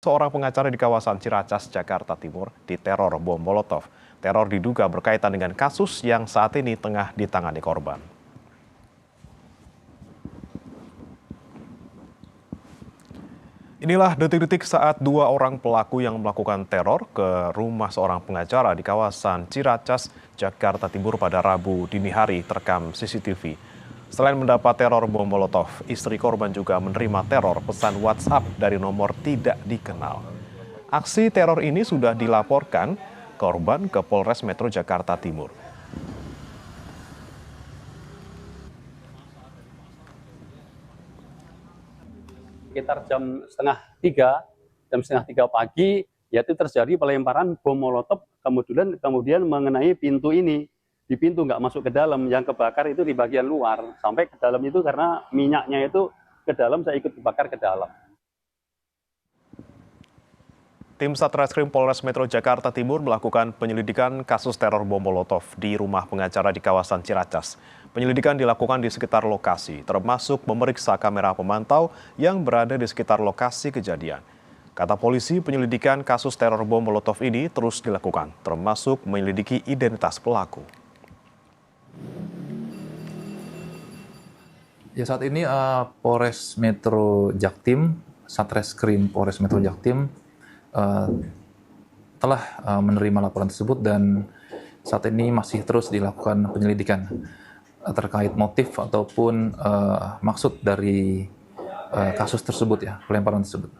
Seorang pengacara di kawasan Ciracas, Jakarta Timur diteror bom Molotov. Teror diduga berkaitan dengan kasus yang saat ini tengah ditangani korban. Inilah detik-detik saat dua orang pelaku yang melakukan teror ke rumah seorang pengacara di kawasan Ciracas, Jakarta Timur pada Rabu dini hari terekam CCTV. Selain mendapat teror bom Molotov, istri korban juga menerima teror pesan WhatsApp dari nomor tidak dikenal. Aksi teror ini sudah dilaporkan korban ke Polres Metro Jakarta Timur. Sekitar jam setengah tiga pagi, yaitu terjadi pelemparan bom Molotov kemudian mengenai pintu ini. Di pintu nggak masuk ke dalam, yang kebakar itu di bagian luar. Sampai ke dalam itu karena minyaknya itu ke dalam, saya ikut dibakar ke dalam. Tim Satreskrim Polres Metro Jakarta Timur melakukan penyelidikan kasus teror bom Molotov di rumah pengacara di kawasan Ciracas. Penyelidikan dilakukan di sekitar lokasi, termasuk memeriksa kamera pemantau yang berada di sekitar lokasi kejadian. Kata polisi, penyelidikan kasus teror bom Molotov ini terus dilakukan, termasuk menyelidiki identitas pelaku. Ya, saat ini Polres Metro Jaktim, Satreskrim Polres Metro Jaktim telah menerima laporan tersebut dan saat ini masih terus dilakukan penyelidikan terkait motif ataupun maksud dari kasus tersebut, ya, pelemparan tersebut.